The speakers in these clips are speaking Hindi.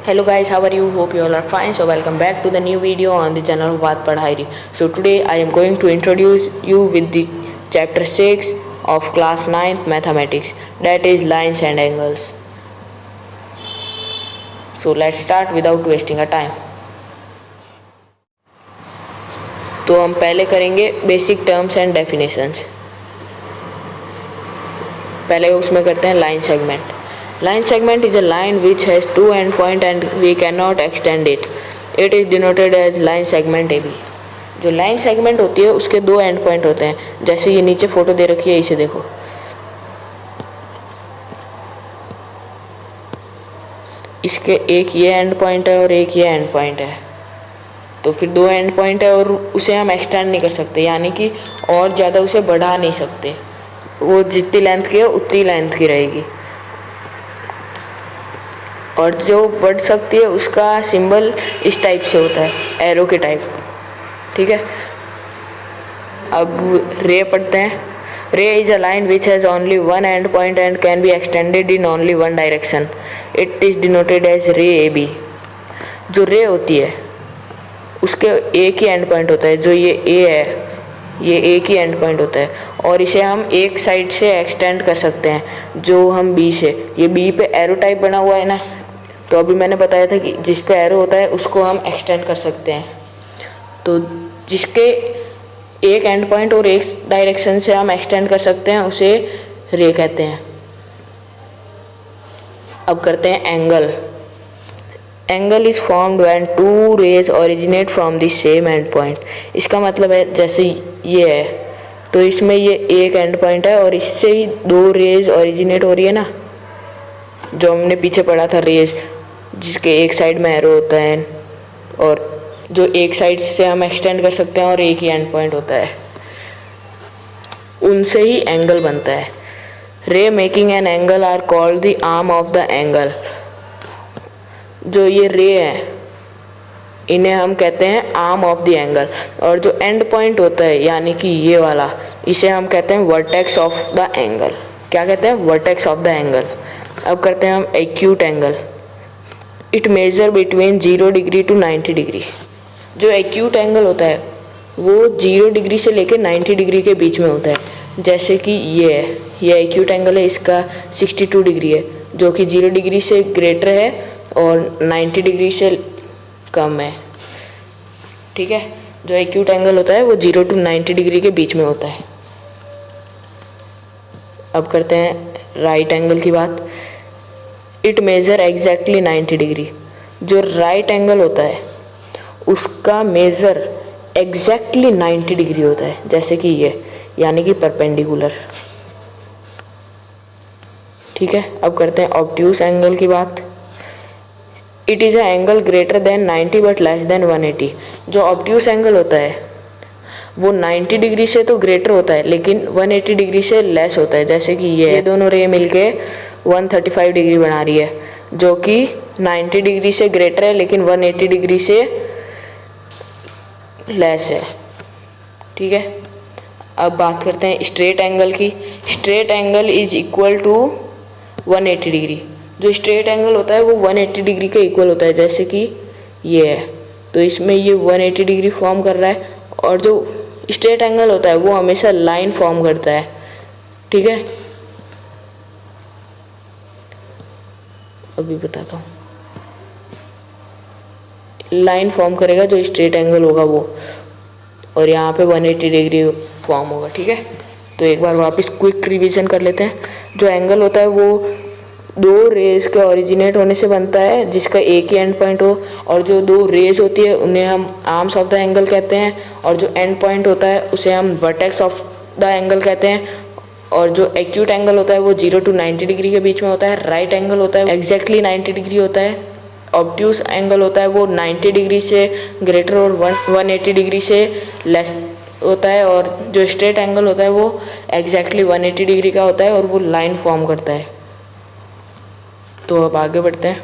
Hello guys, how are you? Hope you all are fine. So welcome back to the new video on the channel of Baat Padhairi. So today I am going to introduce you with the chapter 6 of class 9th mathematics, that is lines and angles. So let's start without wasting our time. तो हम पहले करेंगे बेसिक टर्म्स एंड डेफिनेशंस। पहले उसमें करते हैं line segment. Line segment is a line which has two endpoints and we cannot extend it. It is denoted as line segment AB. जो लाइन सेगमेंट होती है उसके दो एंड पॉइंट होते हैं, जैसे ये नीचे फोटो दे रखी है, इसे देखो। इसके एक ये एंड पॉइंट है और एक ये एंड पॉइंट है, तो फिर दो एंड पॉइंट है और उसे हम एक्सटेंड नहीं कर सकते, यानी कि और ज़्यादा उसे बढ़ा नहीं सकते। वो जितनी लेंथ की है उतनी लेंथ की रहेगी, और जो बढ़ सकती है उसका सिंबल इस टाइप से होता है, एरो के टाइप। ठीक है, अब रे पढ़ते हैं। Ray is a line which has only one end point and can be extended in only one direction. It is denoted as ray A B. जो रे होती है उसके एक ही एंड पॉइंट होता है, जो ये ए है ये एक ही एंड पॉइंट होता है, और इसे हम एक साइड से एक्सटेंड कर सकते हैं, जो हम बी से। ये बी पे एरो टाइप बना हुआ है ना, तो अभी मैंने बताया था कि जिस पे एरो होता है उसको हम एक्सटेंड कर सकते हैं। तो जिसके एक एंड पॉइंट और एक डायरेक्शन से हम एक्सटेंड कर सकते हैं उसे रे कहते हैं। अब करते हैं angle. Angle is formed when two rays originate from the same end point. इसका मतलब है जैसे ये है, तो इसमें ये एक एंड पॉइंट है और इससे ही दो रेज ओरिजिनेट हो रही है ना, जो हमने पीछे पढ़ा था, रेज जिसके एक साइड में एरो होता है और जो एक साइड से हम एक्सटेंड कर सकते हैं और एक ही एंड पॉइंट होता है, उनसे ही एंगल बनता है। Ray making an angle are called the arm of the angle. जो ये रे है इन्हें हम कहते हैं आर्म ऑफ द एंगल, और जो एंड पॉइंट होता है यानी कि ये वाला, इसे हम कहते हैं वर्टेक्स ऑफ द एंगल। क्या कहते हैं? Vertex of the angle. अब करते हैं हम acute angle. It measure between 0 degree to 90 degree. जो एक्यूट एंगल होता है वो 0 डिग्री से लेकर 90 डिग्री के बीच में होता है। जैसे कि ये है, ये एक्यूट एंगल है, इसका 62 डिग्री है, जो कि 0 डिग्री से ग्रेटर है और 90 डिग्री से कम है। ठीक है, जो एक्यूट एंगल होता है वो 0 टू 90 डिग्री के बीच में होता है। अब करते हैं राइट एंगल की बात। It measure exactly 90 degree. जो राइट एंगल होता है उसका मेज़र एग्जैक्टली 90 डिग्री होता है, जैसे कि ये, यानी कि परपेंडिकुलर। ठीक है, अब करते हैं ऑब्ट्यूस एंगल की बात। It is a angle greater than 90 but less than 180। जो ऑब्ट्यूस एंगल होता है वो 90 डिग्री से तो ग्रेटर होता है लेकिन 180 डिग्री से लेस होता है। जैसे कि ये दोनों रे मिलके 135 डिग्री बना रही है, जो कि 90 डिग्री से ग्रेटर है लेकिन 180 डिग्री से लेस है। ठीक है, अब बात करते हैं स्ट्रेट एंगल की। Straight angle is equal to 180 degree. जो स्ट्रेट एंगल होता है वो 180 डिग्री के इक्वल होता है, जैसे कि ये है, तो इसमें ये 180 डिग्री फॉर्म कर रहा है, और जो स्ट्रेट एंगल होता है वो हमेशा लाइन फॉर्म करता है। ठीक है, अभी बताता हूँ। लाइन फॉर्म करेगा जो स्ट्रेट एंगल होगा वो, और यहाँ पे 180 डिग्री फॉर्म होगा। ठीक है, तो एक बार वापस क्विक रिवीजन कर लेते हैं। जो एंगल होता है वो दो रेज के ओरिजिनेट होने से बनता है जिसका एक ही एंड पॉइंट हो, और जो दो रेज होती है उन्हें हम आर्म्स ऑफ द एंगल कहते हैं, और जो एंड पॉइंट होता है उसे हम वर्टेक्स ऑफ द एंगल कहते हैं। और जो एक्यूट एंगल होता है वो 0 टू 90 डिग्री के बीच में होता है। राइट एंगल होता है एग्जैक्टली 90 डिग्री होता है। ऑब्ट्यूस एंगल होता है वो 90 डिग्री से ग्रेटर और 180 डिग्री से लेस होता है, और जो स्ट्रेट एंगल होता है वो एग्जैक्टली 180 डिग्री का होता है और वो लाइन फॉर्म करता है। तो अब आगे बढ़ते हैं।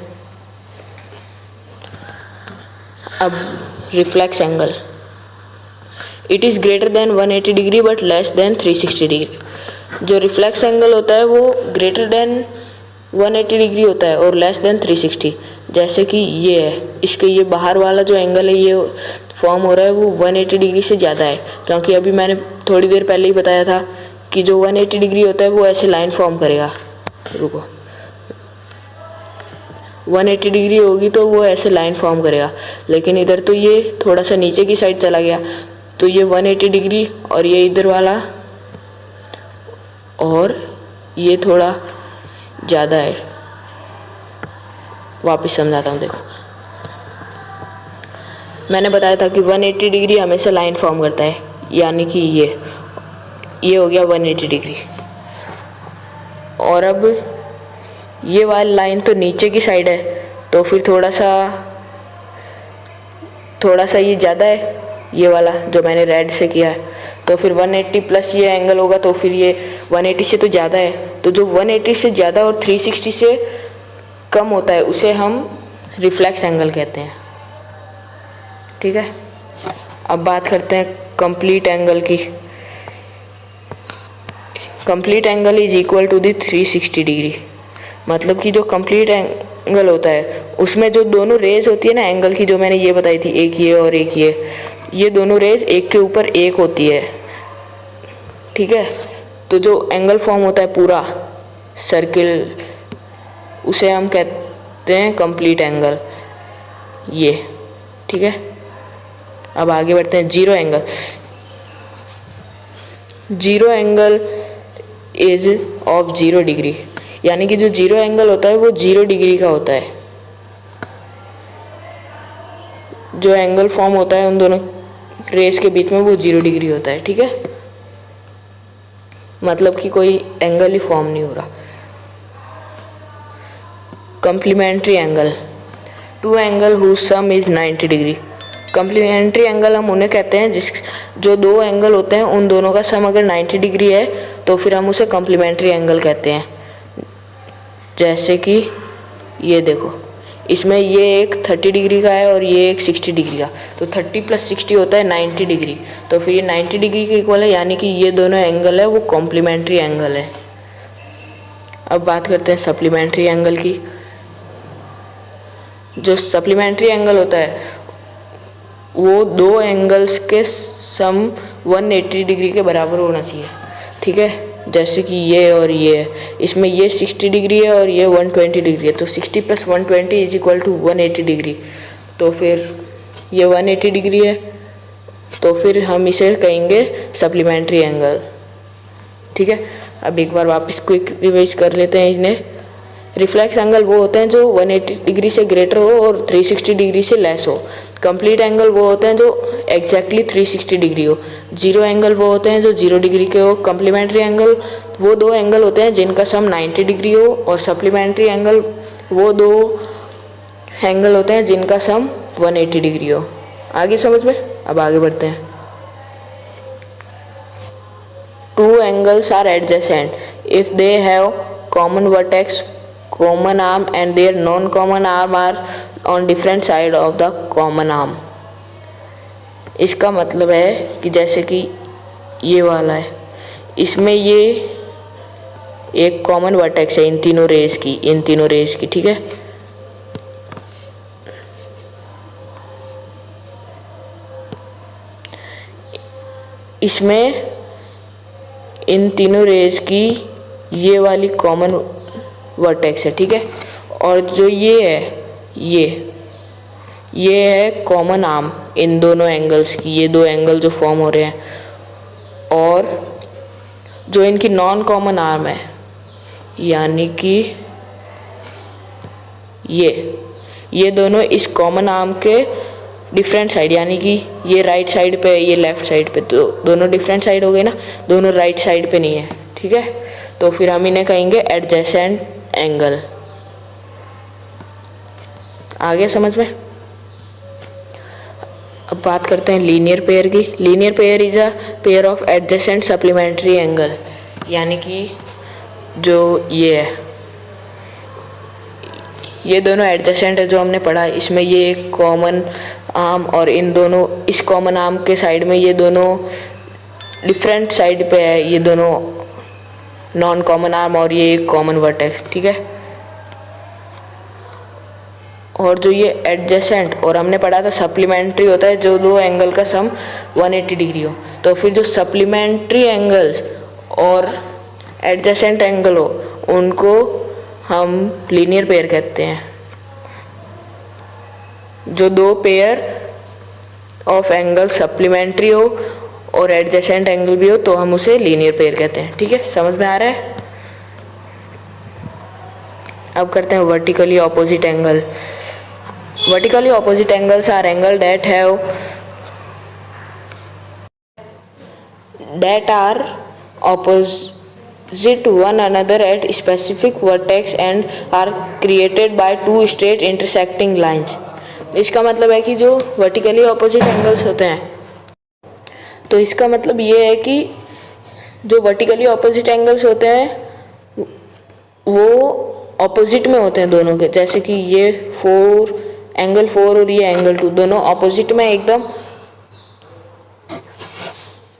अब reflex angle. It is greater than 180 degree but less than 360 degree. जो रिफ्लेक्स एंगल होता है वो ग्रेटर देन 180 डिग्री होता है और लेस देन 360। जैसे कि ये है, इसके ये बाहर वाला जो एंगल है ये फॉर्म हो रहा है वो 180 डिग्री से ज़्यादा है, क्योंकि अभी मैंने थोड़ी देर पहले ही बताया था कि जो 180 डिग्री होता है वो ऐसे लाइन फॉर्म करेगा। रुको, 180 डिग्री होगी तो वो ऐसे लाइन फॉर्म करेगा, लेकिन इधर तो ये थोड़ा सा नीचे की साइड चला गया, तो ये 180 डिग्री और ये इधर वाला और ये थोड़ा ज़्यादा है। वापस समझाता हूँ, देखो मैंने बताया था कि 180 डिग्री हमेशा लाइन फॉर्म करता है, यानी कि ये हो गया 180 डिग्री। और अब ये वाली लाइन तो नीचे की साइड है, तो फिर थोड़ा सा ये ज़्यादा है, ये वाला जो मैंने रेड से किया है, तो फिर 180 प्लस ये एंगल होगा, तो फिर ये 180 से तो ज़्यादा है, तो जो 180 से ज़्यादा और 360 से कम होता है उसे हम रिफ्लेक्स एंगल कहते हैं। ठीक है, अब बात करते हैं कंप्लीट एंगल की। Complete angle is equal to the 360 degree. मतलब कि जो कंप्लीट एंगल होता है उसमें जो दोनों रेज होती है ना एंगल की, जो मैंने ये बताई थी, एक ये और एक ये दोनों रेज एक के ऊपर एक होती है। ठीक है, तो जो एंगल फॉर्म होता है पूरा सर्किल, उसे हम कहते हैं कंप्लीट एंगल, ये। ठीक है, अब आगे बढ़ते हैं। Zero angle. Zero angle is of 0 degree, यानी कि जो जीरो एंगल होता है वो 0 डिग्री का होता है। जो एंगल फॉर्म होता है उन दोनों रेस के बीच में वो 0 डिग्री होता है। ठीक है, मतलब कि कोई एंगल ही फॉर्म नहीं हो रहा। Complementary angle. Two angle whose sum is 90 degree. Complementary angle हम उन्हें कहते हैं जो दो एंगल होते हैं उन दोनों का सम अगर 90 डिग्री है तो फिर हम उसे कंप्लीमेंट्री एंगल कहते हैं। जैसे कि ये देखो, इसमें ये एक 30 डिग्री का है और ये एक 60 डिग्री का, तो 30 प्लस 60 होता है 90 डिग्री, तो फिर ये 90 डिग्री के इक्वल है, यानी कि ये दोनों एंगल है वो कॉम्प्लीमेंट्री एंगल है। अब बात करते हैं सप्लीमेंट्री एंगल की। जो सप्लीमेंट्री एंगल होता है वो दो एंगल्स के सम 180 डिग्री के बराबर होना चाहिए। ठीक है, जैसे कि ये और ये है, इसमें ये 60 डिग्री है और ये 120 डिग्री है, तो 60 plus 120 is equal to 180 degree, तो फिर ये 180 डिग्री है, तो फिर हम इसे कहेंगे सप्लीमेंट्री एंगल। ठीक है, अब एक बार वापस क्विक रिवाइज कर लेते हैं इन्हें। रिफ्लेक्स एंगल वो होते हैं जो 180 डिग्री से ग्रेटर हो और 360 डिग्री से लेस हो। कंप्लीट एंगल वो होते हैं जो एग्जैक्टली 360 डिग्री हो। जीरो एंगल वो होते हैं जो 0 डिग्री के हो। कम्प्लीमेंट्री एंगल वो दो एंगल होते हैं जिनका सम 90 डिग्री हो, और सप्लीमेंट्री एंगल वो दो एंगल होते हैं जिनका सम 180 डिग्री हो। आगे समझ में? अब आगे बढ़ते हैं। Two angles are adjacent if they have common vertex, common arm and their non-common arm are on different side of the common arm। इसका मतलब है कि जैसे कि ये वाला है, इसमें ये एक कॉमन वर्टेक्स है इन तीनों रेस की। ठीक है, इसमें इन तीनों रेस की ये वाली कॉमन वर्टेक्स है। ठीक है, और जो ये है ये है कॉमन आर्म इन दोनों एंगल्स की, ये दो एंगल जो फॉर्म हो रहे हैं, और जो इनकी नॉन कॉमन आर्म है, यानी कि ये दोनों इस कॉमन आर्म के डिफरेंट साइड, यानी कि ये राइट साइड पे, ये लेफ्ट साइड पे, तो दोनों डिफरेंट साइड हो गए ना, दोनों राइट साइड पे नहीं है। ठीक है, तो फिर हम इन्हें कहेंगे एडजेसेंट एंगल। आ गया समझ में? अब बात करते हैं लीनियर पेयर की। Linear pair is a pair of adjacent supplementary angle, यानी कि जो ये है, ये दोनों एडजेसेंट है जो हमने पढ़ा, इसमें ये एक कॉमन आर्म और इन दोनों इस कॉमन आर्म के साइड में ये दोनों डिफरेंट साइड पे है, ये दोनों नॉन कॉमन आर्म और ये एक कॉमन वर्टेक्स। ठीक है, और जो ये एडजेसेंट और हमने पढ़ा था सप्लीमेंट्री होता है जो दो एंगल का सम 180 डिग्री हो। तो फिर जो सप्लीमेंट्री एंगल्स और एडजेसेंट एंगल हो उनको हम लीनियर पेयर कहते हैं। जो दो पेयर ऑफ एंगल सप्लीमेंट्री हो और एडजेसेंट एंगल भी हो तो हम उसे लीनियर पेयर कहते हैं। ठीक है, समझ में आ रहा है। अब करते हैं vertically opposite angle. Vertically opposite angles R angle that are opposite one another at specific vertex and are created by two straight intersecting lines। इसका मतलब है कि जो वर्टिकली ऑपोजिट एंगल्स होते हैं तो इसका मतलब ये है कि जो वर्टिकली ऑपोजिट एंगल्स होते हैं वो ऑपोजिट में होते हैं दोनों के। जैसे कि ये एंगल 4 और ये एंगल 2 दोनों ऑपोजिट में एकदम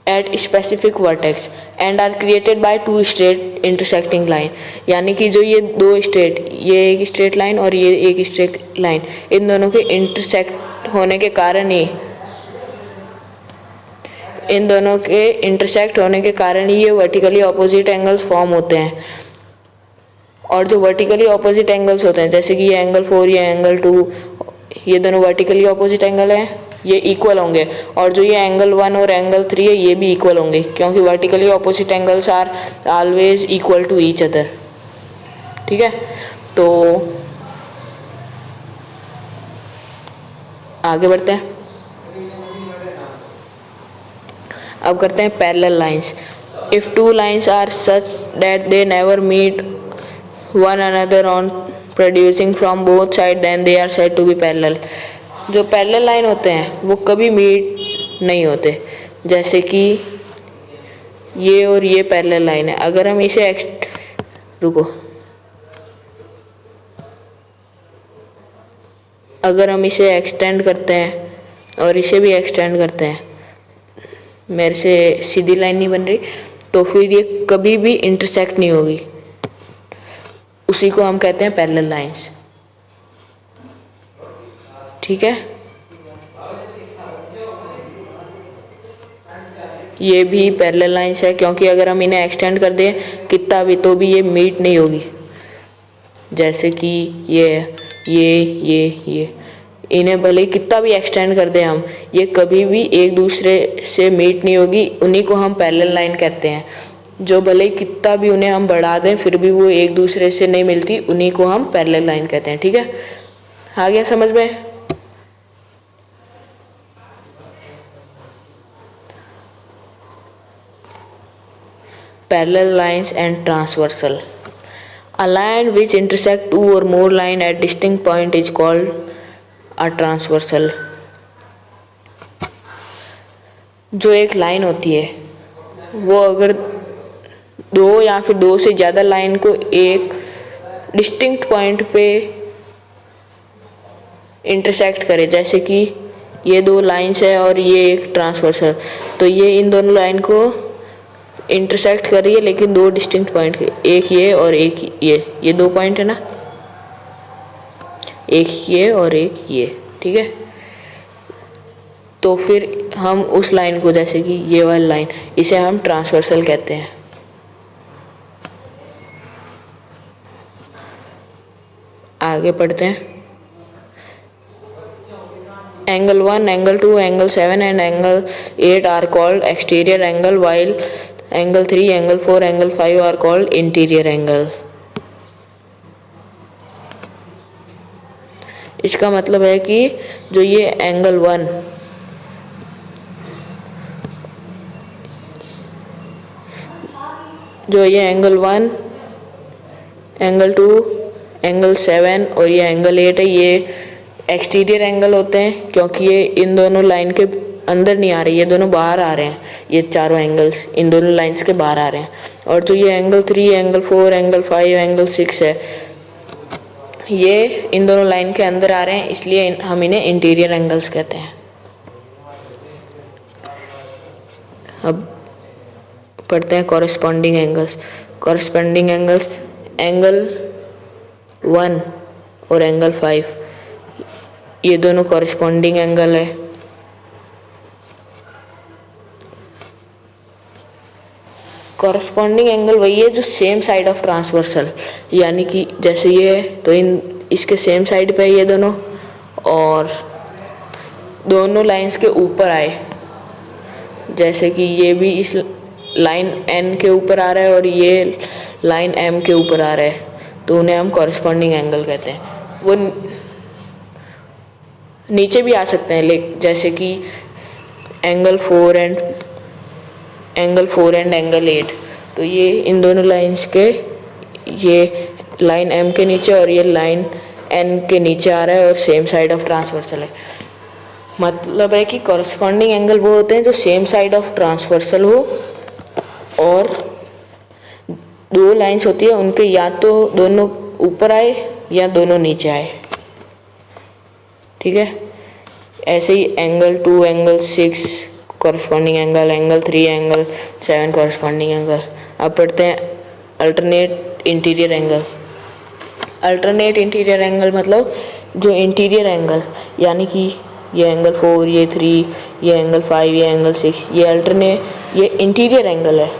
at specific vertex and are created by two straight intersecting line. यानी कि जो ये दो स्ट्रेट, ये एक स्ट्रेट लाइन और ये एक स्ट्रेट लाइन, इन दोनों के इंटरसेक्ट होने के कारण ही ये वर्टिकली ऑपोजिट एंगल्स फॉर्म होते हैं। और जो वर्टिकली ऑपोजिट एंगल्स होते हैं जैसे कि ये एंगल 4 ये एंगल 2 ये दोनों वर्टिकली ऑपोजिट एंगल हैं, ये इक्वल होंगे। और जो ये एंगल 1 और एंगल 3 है ये भी इक्वल होंगे क्योंकि vertically opposite angles are always equal to each other. ठीक है, तो आगे बढ़ते हैं। अब करते हैं parallel lines. If two lines are such that they never meet one another on producing from both side then they are said to be parallel. जो पैरेलल लाइन होते हैं वो कभी मीट नहीं होते। जैसे कि ये और ये पैरेलल लाइन है, अगर हम इसे अगर हम इसे एक्सटेंड करते हैं और इसे भी एक्सटेंड करते हैं, मेरे से सीधी लाइन नहीं बन रही, तो फिर ये कभी भी इंटरसेक्ट नहीं होगी। उसी को हम कहते हैं पैरेलल लाइंस। ठीक है, ये भी पैरेलल लाइंस है क्योंकि अगर हम इन्हें एक्सटेंड कर दें कितना भी तो भी ये मीट नहीं होगी। जैसे कि ये इन्हें भले ही कितना भी एक्सटेंड कर दें हम, ये कभी भी एक दूसरे से मीट नहीं होगी। उन्हीं को हम पैरेलल लाइन कहते हैं। जो भले ही कितना भी उन्हें हम बढ़ा दें फिर भी वो एक दूसरे से नहीं मिलती, उन्हीं को हम पैरेलल लाइन कहते हैं। ठीक है, आ गया समझ में। Parallel lines and transversal. A line which intersect two or more lines at distinct point is called a transversal। जो एक लाइन होती है वो अगर दो या फिर दो से ज़्यादा लाइन को एक डिस्टिंक्ट पॉइंट पे इंटरसेक्ट करे, जैसे कि ये दो लाइन्स है और ये एक ट्रांसवर्सल, तो ये इन दोनों लाइन को इंटरसेक्ट कर रही है लेकिन दो डिस्टिंक्ट पॉइंट के, एक ये और एक ये दो पॉइंट है ना, एक ये और एक ये। ठीक है, तो फिर हम उस लाइन को, जैसे कि ये वाली लाइन, इसे हम ट्रांसवर्सल कहते हैं। आगे पढ़ते हैं। Angle 1, angle 2, angle 7 and angle 8 are called exterior angle, while angle 3, angle 4, angle 5 are called interior angle. इसका मतलब है कि जो ये एंगल 1 एंगल 2, एंगल 7 और ये एंगल 8 है, ये एक्सटीरियर एंगल होते हैं क्योंकि ये इन दोनों लाइन के अंदर नहीं आ रहे, ये दोनों बाहर आ रहे हैं। ये चारों एंगल्स इन दोनों लाइंस के बाहर आ रहे हैं। और जो ये एंगल 3, एंगल 4, एंगल 5, एंगल 6 है, ये इन दोनों लाइन के अंदर आ रहे हैं, इसलिए हम इन्हें इंटीरियर एंगल्स कहते हैं। अब पढ़ते हैं कॉरेस्पॉन्डिंग एंगल्स। एंगल 1 और एंगल 5 ये दोनों कॉरेस्पॉन्डिंग एंगल है। कॉरेस्पॉन्डिंग एंगल वही है जो सेम साइड ऑफ ट्रांसवर्सल, यानी कि जैसे ये है तो इसके सेम साइड पे ये दोनों, और दोनों लाइंस के ऊपर आए, जैसे कि ये भी इस लाइन एन के ऊपर आ रहा है और ये लाइन एम के ऊपर आ रहा है, तो उन्हें हम कॉरेस्पॉन्डिंग एंगल कहते हैं। वो नीचे भी आ सकते हैं, जैसे कि एंगल 4 एंड एंगल 8, तो ये इन दोनों लाइंस के, ये लाइन एम के नीचे और ये लाइन एन के नीचे आ रहा है और सेम साइड ऑफ ट्रांसवर्सल है। मतलब है कि कॉरेस्पॉन्डिंग एंगल वो होते हैं जो सेम साइड ऑफ ट्रांसवर्सल हो, और दो लाइंस होती है उनके या तो दोनों ऊपर आए या दोनों नीचे आए। ठीक है, ऐसे ही angle 2 angle 6 corresponding angle, angle 3 angle 7 corresponding angle. अब पढ़ते हैं alternate interior angle. Alternate interior angle मतलब जो इंटीरियर एंगल, यानी कि ये एंगल 4, ये 3, ये एंगल 5, ये एंगल 6, ये इंटीरियर एंगल है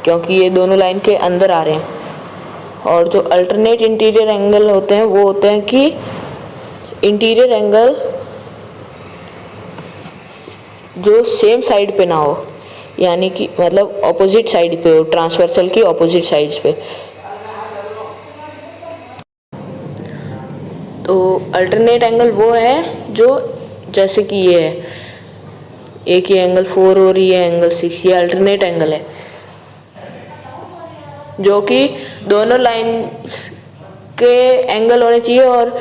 क्योंकि ये दोनों लाइन के अंदर आ रहे हैं। और जो अल्टरनेट इंटीरियर एंगल होते हैं वो होते हैं कि इंटीरियर एंगल जो सेम साइड पे ना हो, यानी कि मतलब ऑपोजिट साइड पे हो, ट्रांसवर्सल की ऑपोजिट साइड्स पे। तो अल्टरनेट एंगल वो है जो जैसे कि ये है, एक ही एंगल 4 और ये एंगल 6, ये अल्टरनेट एंगल है जो कि दोनों लाइन के एंगल होने चाहिए और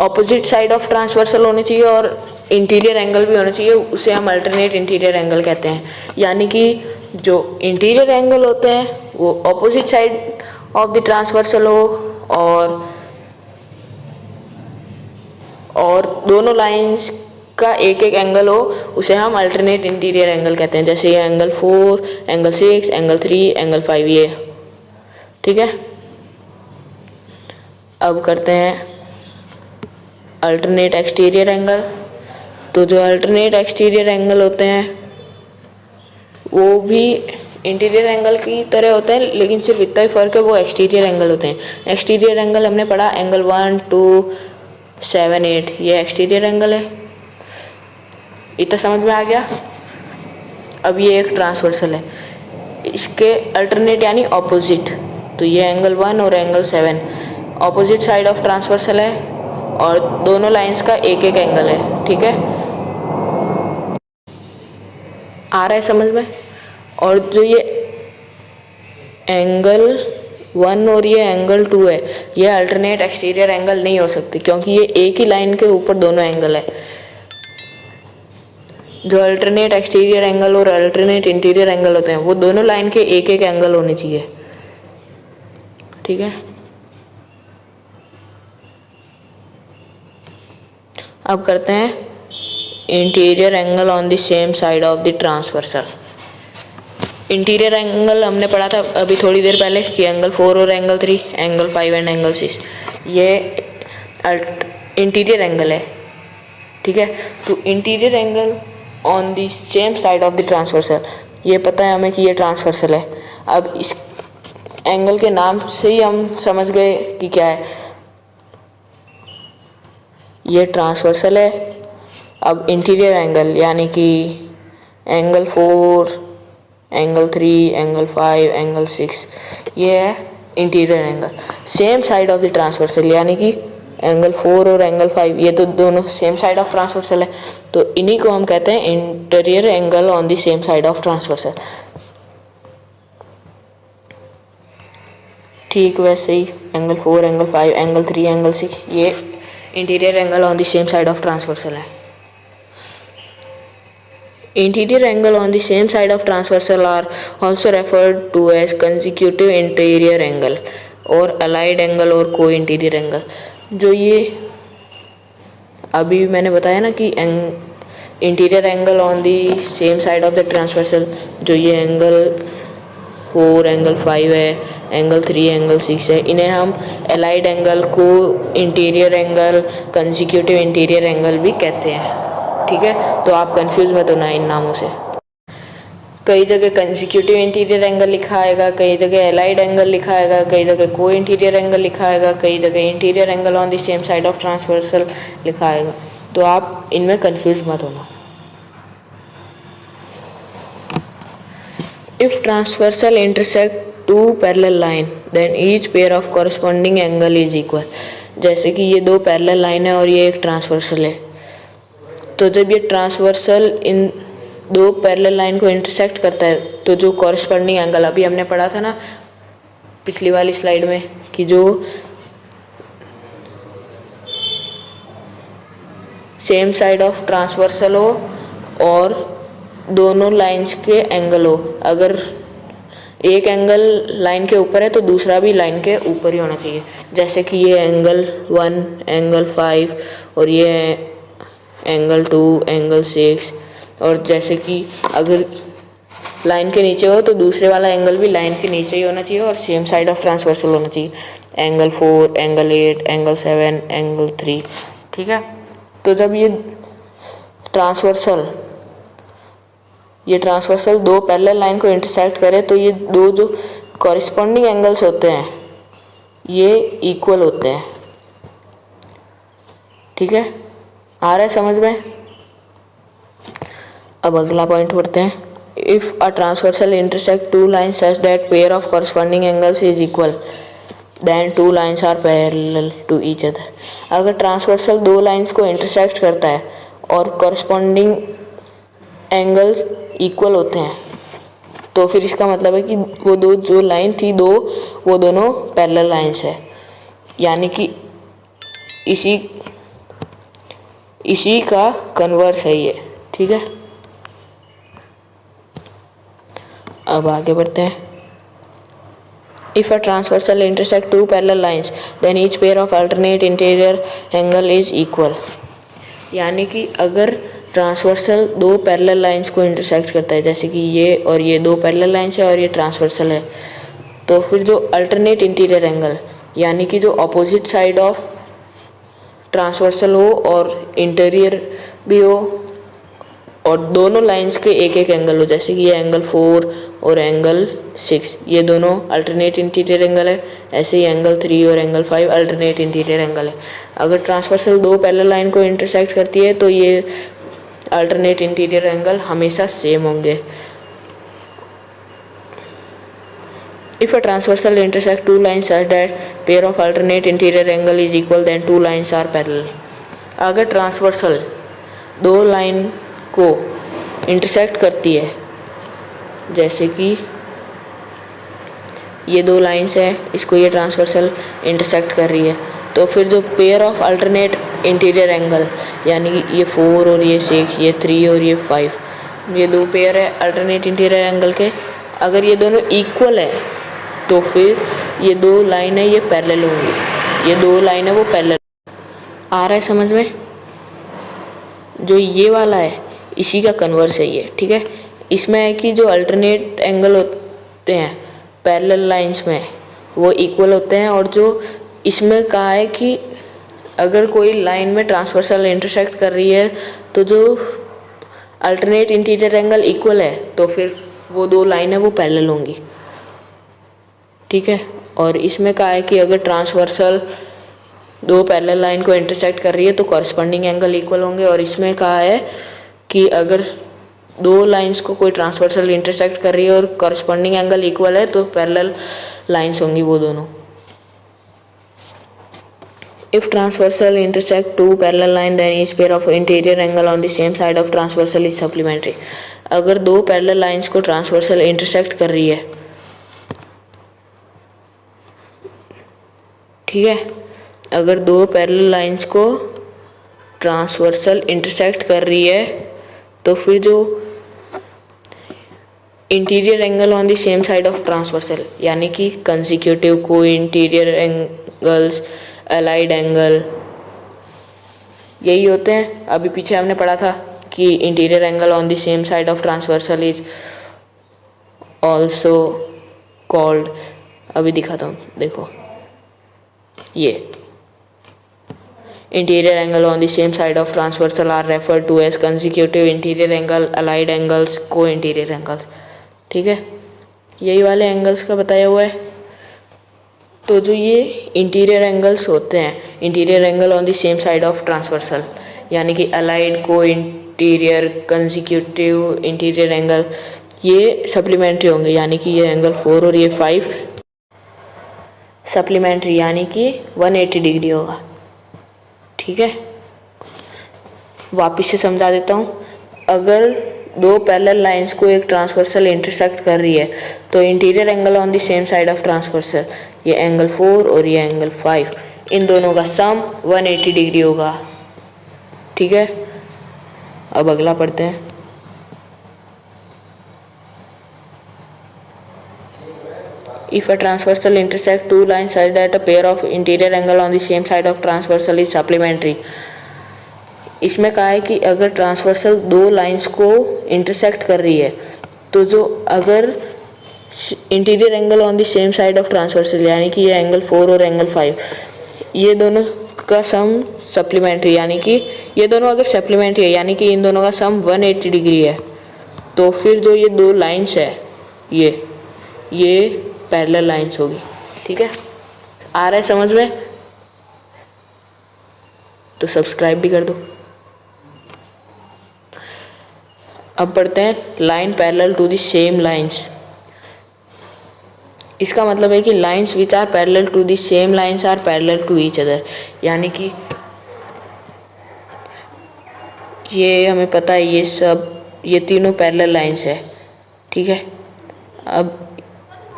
ऑपोजिट साइड ऑफ ट्रांसवर्सल होने चाहिए और इंटीरियर एंगल भी होना चाहिए, उसे हम अल्टरनेट इंटीरियर एंगल कहते हैं। यानी कि जो इंटीरियर एंगल होते हैं वो opposite side of the transversal हो और दोनों लाइंस का एक एक एंगल हो, उसे हम अल्टरनेट इंटीरियर एंगल कहते हैं। जैसे ये एंगल 4, एंगल 6, एंगल 3, एंगल 5, ये। ठीक है, अब करते हैं अल्टरनेट एक्सटीरियर एंगल। तो जो अल्टरनेट एक्सटीरियर एंगल होते हैं वो भी इंटीरियर एंगल की तरह होते हैं, लेकिन सिर्फ इतना ही फ़र्क है वो एक्सटीरियर एंगल होते हैं। एक्सटीरियर एंगल हमने पढ़ा एंगल 1, 2, 7, 8, ये एक्सटीरियर एंगल है। इतना समझ में आ गया। अब ये एक ट्रांसवर्सल है, इसके अल्टरनेट यानी ऑपोजिट, तो ये एंगल 1 और angle 7 opposite side of transversal है और दोनों लाइंस का एक एक एंगल है। ठीक है, आ रहा है समझ में। और जो ये एंगल 1 और ये एंगल 2 है, ये अल्टरनेट एक्सटीरियर एंगल नहीं हो सकती क्योंकि ये एक ही लाइन के ऊपर दोनों एंगल है। जो अल्टरनेट एक्सटीरियर एंगल और अल्टरनेट इंटीरियर एंगल होते हैं वो दोनों लाइन के एक एक एंगल होने चाहिए। ठीक है, अब करते हैं interior angle on the same side of the transversal. Interior angle हमने पढ़ा था अभी थोड़ी देर पहले कि एंगल 4 और एंगल 3, एंगल 5 एंड एंगल 6, ये इंटीरियर एंगल है। ठीक है, तो interior angle on the same side of the transversal, ये पता है हमें कि ये ट्रांसवर्सल है। अब इस एंगल के नाम से ही हम समझ गए कि क्या है, ये ट्रांसवर्सल है। अब इंटीरियर एंगल यानी कि एंगल 4, एंगल 3, एंगल 5, एंगल 6, ये है interior angle same side of the transversal, यानी कि एंगल 4 और एंगल 5 ये तो दोनों सेम साइड ऑफ ट्रांसवर्सल है, तो इन्हीं को हम कहते हैं interior angle on the same side of transversal. ठीक वैसे ही एंगल 4, एंगल 5, एंगल 3, एंगल 6 ये interior angle on the same side of transversal है। Interior angle on the same side of transversal are also referred to as consecutive interior angle और allied angle और co-interior angle। जो ये अभी मैंने बताया ना कि interior angle on the same side of the transversal, जो ये एंगल 4, एंगल 5 है, एंगल 3, एंगल 6 है। इन्हें हम एलाइड एंगल को interior angle, consecutive interior angle भी कहते हैं। ठीक है, तो आप कंफ्यूज मत होना इन नामों से। कई जगह कंसेक्यूटिव इंटीरियर एंगल लिखा आएगा, कई जगह एलाइड एंगल लिखा आएगा, कई जगह को इंटीरियर एंगल लिखा आएगा, कई जगह interior angle on the same side of transversal लिखा आएगा। तो आप इनमें कंफ्यूज मत होना। If transversal intersect two parallel line, then each pair of corresponding angle is equal। जैसे कि ये दो पैरेलल लाइन है और ये एक ट्रांसवर्सल है, तो जब ये ट्रांसवर्सल इन दो पैरेलल लाइन को इंटरसेक्ट करता है तो जो कॉरस्पॉन्डिंग एंगल, अभी हमने पढ़ा था ना पिछली वाली स्लाइड में कि जो सेम साइड ऑफ ट्रांसवर्सल हो और दोनों लाइंस के एंगल हो, अगर एक एंगल लाइन के ऊपर है तो दूसरा भी लाइन के ऊपर ही होना चाहिए। जैसे कि ये एंगल 1, एंगल 5 और ये एंगल 2, एंगल 6। और जैसे कि अगर लाइन के नीचे हो तो दूसरे वाला एंगल भी लाइन के नीचे ही होना चाहिए और सेम साइड ऑफ ट्रांसवर्सल होना चाहिए। Angle 4, angle 8, angle 7, angle 3। ठीक है, तो जब ये ट्रांसवर्सल दो पैरेलल लाइन को इंटरसेक्ट करे तो ये दो जो कॉरस्पॉन्डिंग एंगल्स होते हैं ये इक्वल होते हैं। ठीक है, आ रहा है समझ में? अब अगला पॉइंट पढ़ते हैं। If a transversal intersect two lines such that pair of corresponding angles is equal, then two lines are parallel to each other. अगर ट्रांसवर्सल दो लाइन्स को इंटरसेक्ट करता है और कॉरस्पॉन्डिंग एंगल्स इक्वल होते हैं तो फिर इसका मतलब है कि वो दो जो लाइन थी वो दोनों पैरेलल लाइन्स है, यानी कि इसी का कन्वर्स है ये। ठीक है, अब आगे बढ़ते हैं। If a transversal intersect two parallel lines then each pair of alternate interior angle is equal. यानी कि अगर ट्रांसवर्सल दो पैरेलल लाइंस को इंटरसेक्ट करता है, जैसे कि ये और ये दो पैरेलल लाइंस है और ये ट्रांसवर्सल है, तो फिर जो अल्टरनेट इंटीरियर एंगल यानी कि जो अपोजिट साइड ऑफ ट्रांसवर्सल हो और इंटीरियर भी हो और दोनों लाइंस के एक एक एंगल हो, जैसे कि ये एंगल 4 और एंगल 6 ये दोनों अल्टरनेट इंटीरियर एंगल है। ऐसे ही एंगल 3 और एंगल 5 अल्टरनेट इंटीरियर एंगल है। अगर ट्रांसवर्सल दो पैरेलल लाइन को इंटरसेक्ट करती है तो ये अल्टरनेट इंटीरियर एंगल हमेशा सेम होंगे। If a transversal intersect two lines such that pair of alternate interior angle is equal, then two lines are parallel। अगर ट्रांसवर्सल दो लाइन को इंटरसेक्ट करती है, जैसे कि ये दो लाइंस है, इसको ये ट्रांसवर्सल इंटरसेक्ट कर रही है, तो फिर जो pair of alternate interior angle यानी ये 4 और ये 6, ये 3 और ये 5, ये दो पेयर है अल्टरनेट इंटीरियर एंगल के, अगर ये दोनों इक्वल है तो फिर ये दो लाइन है ये पैरेलल होंगी। ये दो लाइन है वो पैरेलल। आ रहा है समझ में? जो ये वाला है इसी का कन्वर्स है ये। ठीक है, इसमें है कि जो अल्टरनेट एंगल होते हैं पैरेलल लाइंस में वो इक्वल होते हैं, और जो इसमें कहा है कि अगर कोई लाइन में ट्रांसवर्सल इंटरसेक्ट कर रही है तो जो अल्टरनेट इंटीरियर एंगल इक्वल है तो फिर वो दो लाइन है वो पैरेलल होंगी। ठीक है, और इसमें कहा है कि अगर ट्रांसवर्सल दो पैरेलल लाइन को इंटरसेक्ट कर रही है तो कॉरस्पॉन्डिंग एंगल इक्वल होंगे, और इसमें कहा है कि अगर दो लाइंस को कोई ट्रांसवर्सल इंटरसेक्ट कर रही है और कॉरस्पॉन्डिंग एंगल इक्वल है तो पैरेलल लाइंस होंगी वो दोनों। If transversal intersect two parallel line, then each pair of interior angle on the same side of transversal is supplementary। अगर दो पैरेलल लाइंस को ट्रांसवर्सल इंटरसेक्ट कर रही है, ठीक है, अगर दो पैरेलल लाइंस को ट्रांसवर्सल इंटरसेक्ट कर रही है तो फिर जो interior angle on the same side of transversal यानी कि कंसेक्यूटिव, को इंटीरियर एंगल्स, अलाइड एंगल यही होते हैं। अभी पीछे हमने पढ़ा था कि interior angle on the same side of transversal is also called, अभी दिखाता हूँ, देखो ये interior angle on the same side of transversal are referred to as consecutive interior angle, allied angles, co-interior angles. ठीक है, यही वाले एंगल्स का बताया हुआ है। तो जो ये इंटीरियर एंगल्स होते हैं, interior angle on the same side of transversal, यानी कि अलाइड, को इंटीरियर, कंसेक्यूटिव इंटीरियर एंगल, ये सप्लीमेंट्री होंगे, यानी कि ये एंगल 4 और ये 5 सप्लीमेंट्री, यानी कि 180 डिग्री होगा। ठीक है, वापिस से समझा देता हूँ। अगर दो पैरेलल लाइंस को एक ट्रांसवर्सल इंटरसेक्ट कर रही है तो interior angle on the same side of transversal, ये एंगल 4 और ये एंगल 5, इन दोनों का सम 180 डिग्री होगा। ठीक है, अब अगला पढ़ते हैं। If a transversal intersect two lines such that a pair of interior angle on the same side of transversal is supplementary, इसमें कहा है कि अगर ट्रांसवर्सल दो लाइंस को इंटरसेक्ट कर रही है तो जो अगर interior angle on the same side of transversal, यानी कि ये एंगल 4 और एंगल 5, ये दोनों का सम सप्लीमेंट्री, यानी कि ये दोनों अगर सप्लीमेंट्री है, यानी कि इन दोनों का सम 180 डिग्री है, तो फिर जो ये दो लाइंस है ये पैरेलल लाइंस होगी। ठीक है, आ रहा है समझ में? तो सब्सक्राइब भी कर दो। अब पढ़ते हैं line parallel to the same lines. इसका मतलब है कि lines which are parallel to the same lines are parallel to each other, यानी कि ये हमें पता है ये तीनों पैरेलल लाइंस है। ठीक है, अब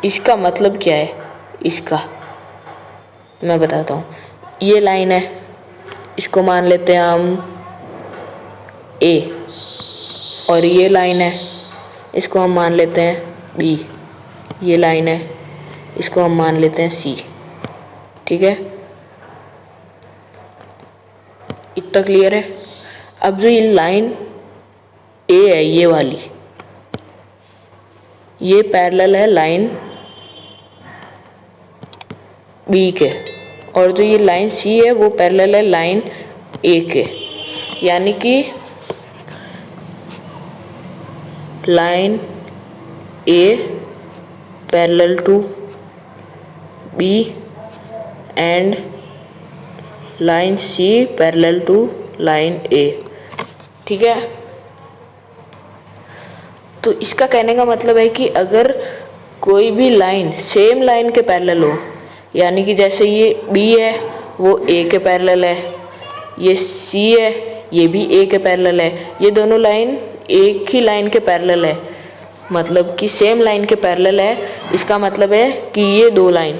इसका मतलब क्या है, इसका मैं बताता हूँ। ये लाइन है, इसको मान लेते हैं हम ए, और ये लाइन है, इसको हम मान लेते हैं बी, ये लाइन है, इसको हम मान लेते हैं सी। ठीक है, इतना क्लियर है? अब जो ये लाइन ए है, ये वाली, ये पैरेलल है लाइन बी के, और जो ये लाइन सी है वो पैरेलल है लाइन ए के, यानी कि line A parallel to B and line C parallel to line A. ठीक है, तो इसका कहने का मतलब है कि अगर कोई भी लाइन सेम लाइन के पैरेलल हो, यानी कि जैसे ये बी है वो ए के पैरेलल है, ये सी है ये भी ए के पैरेलल है, ये दोनों लाइन एक ही लाइन के पैरेलल है, मतलब कि सेम लाइन के पैरेलल है। इसका मतलब है कि ये दो लाइन,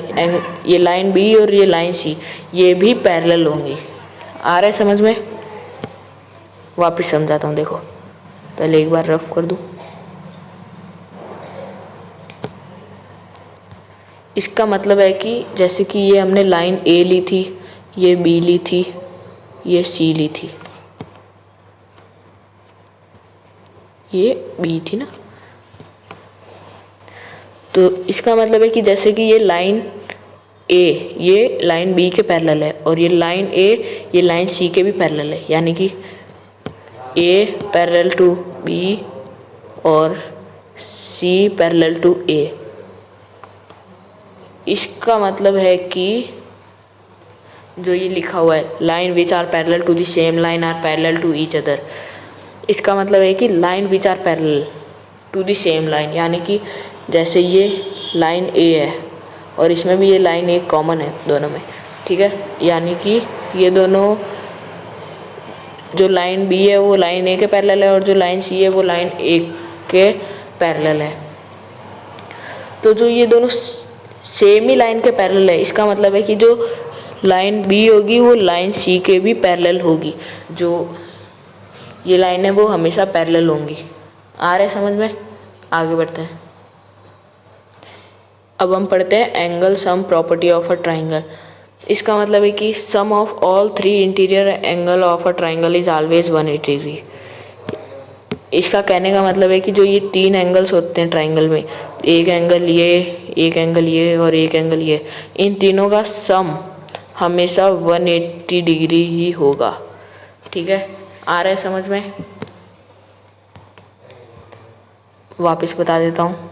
ये लाइन बी और ये लाइन सी, ये भी पैरेलल होंगी। आ रहा है समझ में? वापस समझाता हूँ, देखो पहले एक बार रफ कर दूँ। इसका मतलब है कि जैसे कि ये हमने लाइन ए ली थी, ये बी ली थी, ये सी ली थी, ये बी थी ना, तो इसका मतलब है कि जैसे कि ये लाइन ए ये लाइन बी के पैरेलल है और ये लाइन ए ये लाइन सी के भी पैरेलल है, यानी कि ए पैरेलल टू बी और सी पैरेलल टू ए। इसका मतलब है कि जो ये लिखा हुआ है line which are parallel to the same line are parallel to each other, इसका मतलब है कि line which are parallel to the same line, यानी कि जैसे ये लाइन ए है और इसमें भी ये लाइन ए कॉमन है दोनों में। ठीक है, यानी कि ये दोनों, जो लाइन बी है वो लाइन ए के पैरेलल है और जो लाइन सी है वो लाइन ए के पैरेलल है। तो जो ये दोनों सेम ही लाइन के पैरेलल है, इसका मतलब है कि जो लाइन बी होगी वो लाइन सी के भी पैरेलल होगी, जो ये लाइन है वो हमेशा पैरेलल होंगी। आ रहे समझ में? आगे बढ़ते हैं। अब हम पढ़ते हैं angle sum property of a triangle. इसका मतलब है कि sum of all three interior angle of a triangle is always 180 degree. इसका कहने का मतलब है कि जो ये 3 एंगल्स होते हैं ट्राइंगल में, एक एंगल ये, एक एंगल ये और एक एंगल ये, इन तीनों का सम हमेशा 180 डिग्री ही होगा। ठीक है, आ रहा है समझ में? वापस बता देता हूँ।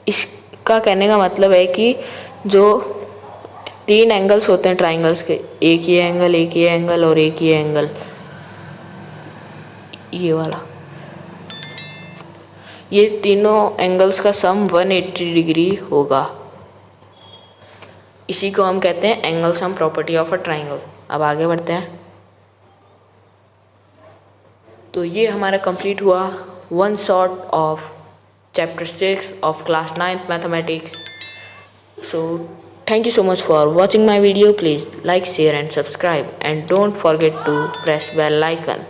इसका कहने का मतलब है कि जो 3 एंगल्स होते हैं ट्राइंगल्स के, एक ये एंगल, एक ये एंगल और एक ये एंगल, ये वाला, ये तीनों एंगल्स का सम 180 डिग्री होगा। इसी को हम कहते हैं angle sum property of a triangle. अब आगे बढ़ते हैं। तो ये हमारा कंप्लीट हुआ one shot of chapter 6 of class 9th mathematics. So thank you so much for watching my video. Please like, share and subscribe, and don't forget to press bell icon.